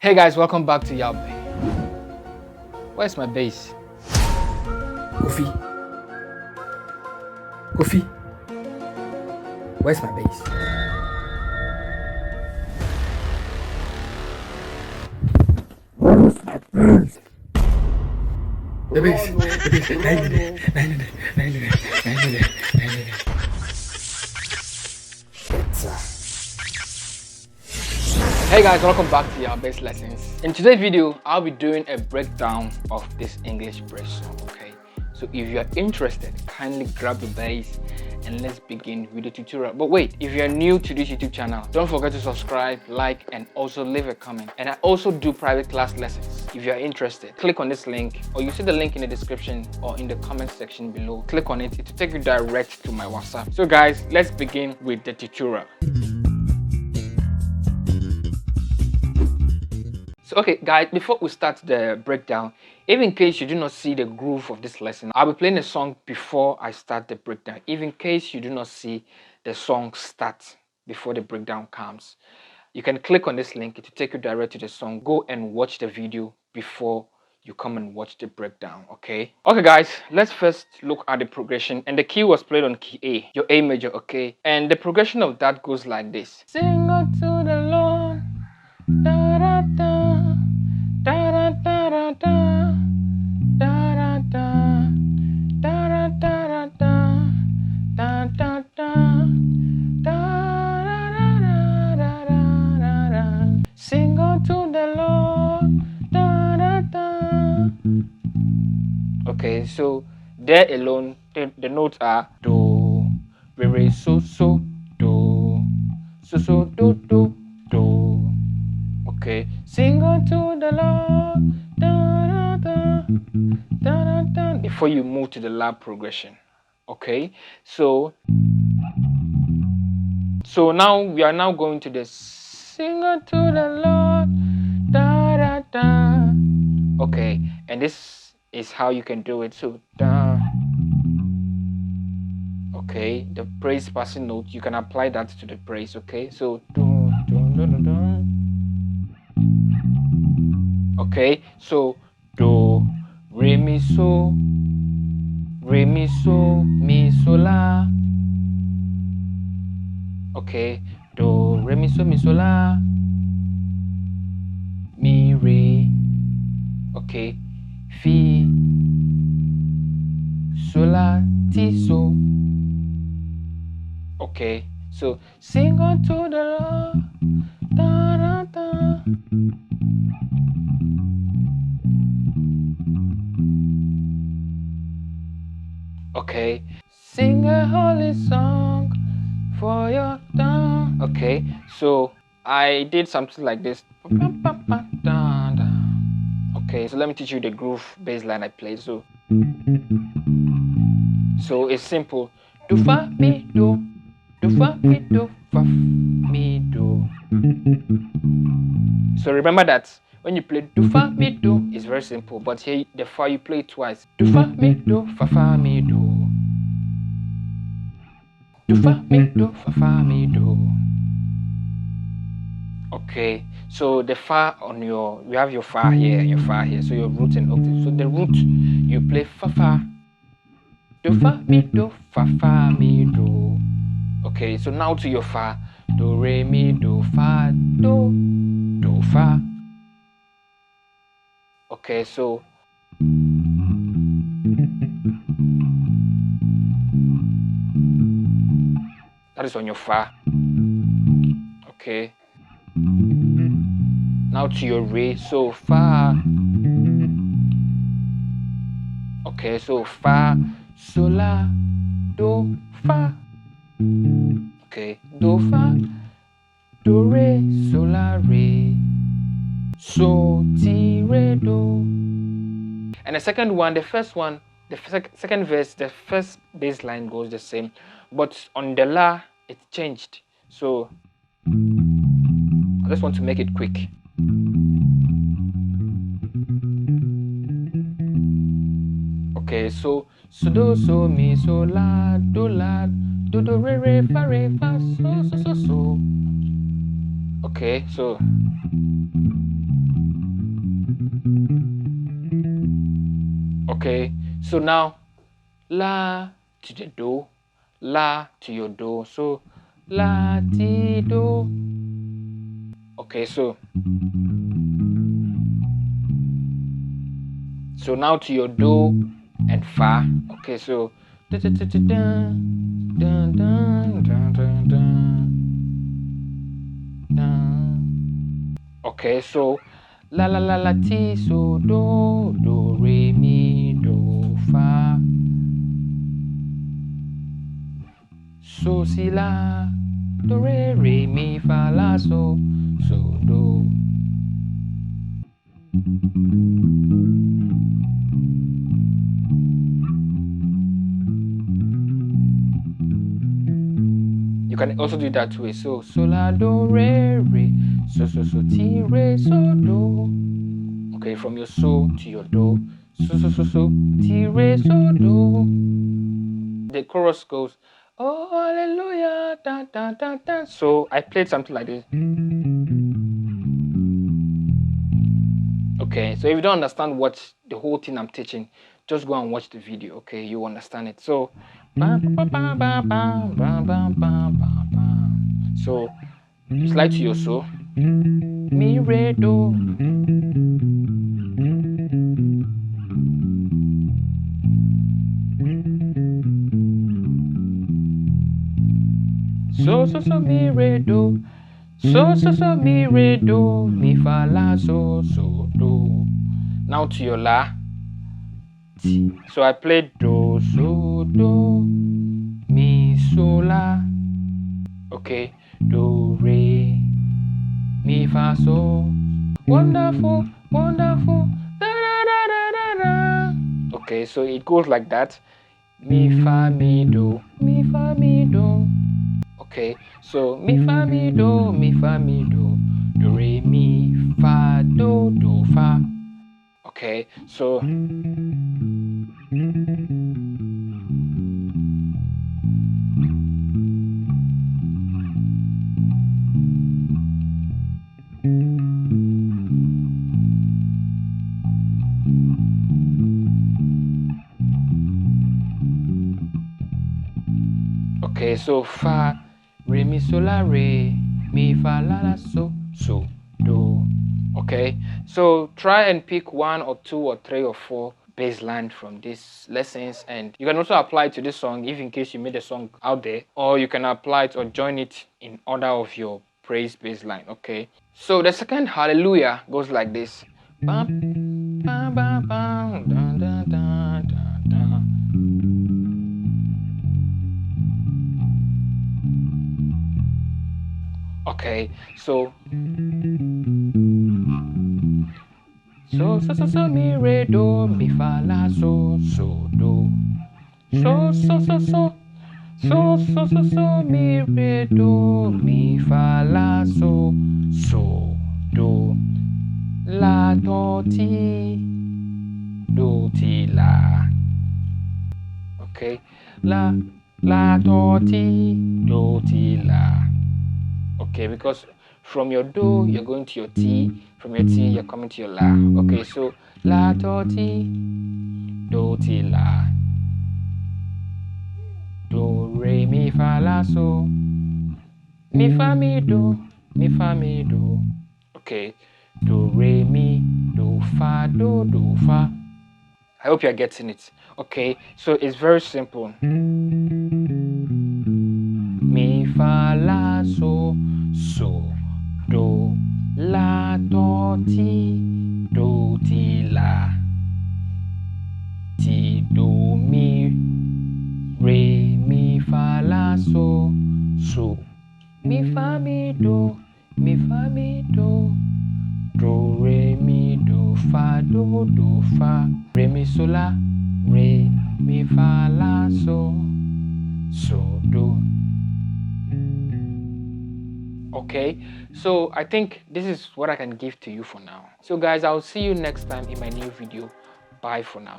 Hey guys, welcome back to Yabe. Where's my bass? Kofi. Kofi. Where's my bass? The bass. Hey guys, welcome back to Yabe's lessons. In today's video, I'll be doing a breakdown of this English bridge song, okay? So if you are interested, kindly grab the bass and let's begin with the tutorial. But wait, if you are new to this YouTube channel, don't forget to subscribe, like, and also leave a comment. And I also do private class lessons. If you are interested, click on this link, or you see the link in the description or in the comment section below. Click on it, it will take you direct to my WhatsApp. So guys, let's begin with the tutorial. So okay guys, before we start the breakdown, if in case you do not see the groove of this lesson, I'll be playing a song before I start the breakdown. If in case you do not see the song start before the breakdown comes, you can click on this link, it will take you direct to the song. Go and watch the video before you come and watch the breakdown, okay? Okay guys, let's first look at the progression. And the key was played on key A, your A major, okay? And the progression of that goes like this. Sing unto the Lord, da da da, da da da da da, da da da, da da da da, da da da, da. Sing unto the Lord, da da da. Okay, so there alone, the notes are do, re, so, do, so, do. Okay, sing unto the Lord, da, da, da, da, da, before you move to the La progression. Okay, so now we are now going to the sing unto the Lord, da da da. Okay, and this is how you can do it. So da. Okay, the praise passing note, you can apply that to the praise. Okay, so do, do, do, do, do. Okay, so do, re, mi, so, mi, so, la. Okay, do, re, mi, so, la, mi, re. Okay, fi, so, la, ti, so. Okay, so sing unto the Lord, da, da, da. Okay, sing a holy song for your tongue. Okay, so I did something like this. Okay, so let me teach you the groove bass line I played. So it's simple. Do fa mi do, do fa mi do, fa mi do. So remember that when you play do fa mi do, it's very simple. But here the fa you play it twice. Do fa mi do, fa mi do. Do fa mi do, fa mi do. Okay, so the fa on your, you have your fa here and your fa here, so your root and octave. So the root you play fa, do fa mi do, fa mi do. Okay, so now to your fa, do re mi do fa do fa. Okay, so that is on your fa. Okay, now to your re, so fa. Okay, so fa, so la, do fa. Okay, do fa, do re, so la re, so ti re do. And the second one, the first one, the second verse, the first bass line goes the same, but on the la it changed. So I just want to make it quick. Okay, so do, so mi, so la, do, re, fa, so. Okay, so Okay, so now la to the do, la to your do. So la ti do. Okay, so now to your do and fa. Okay, so dun, dun, dun, dun, dun, dun, dun, dun. Okay, so la la la la ti so do re mi do fa so si la do re mi fa la so do. You can also do that way. So la do re so ti re so do. Okay, from your so to your do. So ti re so do. The chorus goes, oh hallelujah, da da da da. So I played something like this. Okay, so if you don't understand what the whole thing I'm teaching, just go and watch the video. Okay, you understand it. So so you slide to your so mi re do. So mi re do. So mi re do mi fa la so do. Now to your la. So I played do so do mi so la. Okay, do re mi fa so. Wonderful, wonderful. Da, da, da, da, da, da. Okay, so it goes like that. Mi fa mi do Okay, so mi fa mi do re mi fa do fa. Okay, so okay, so fa re mi so la re mi fa la la so do. Okay, so try and pick 1 or 2 or 3 or 4 bass line from these lessons, and you can also apply it to this song if in case you made a song out there, or you can apply it or join it in order of your praise bass line. Okay, so the second hallelujah goes like this. Bam, bam, bam, bam, dun, dun, dun, dun, dun. Okay, so mi re do mi fa la so do. So mi re do mi fa la so do. La do ti la. Okay, la do ti la. Okay, because from your do you're going to your ti, from your ti you're coming to your la. Okay, so la do ti la. Do re mi fa la so mi fa mi do. Okay, do re mi do fa do fa. I hope you're getting it. Okay, so it's very simple. Mi fa la so do la do ti la ti do mi re mi fa la so mi fa mi do do re mi do fa re mi so la re mi fa la so do. Okay, so I think this is what I can give to you for now. So guys, I'll see you next time in my new video. Bye for now.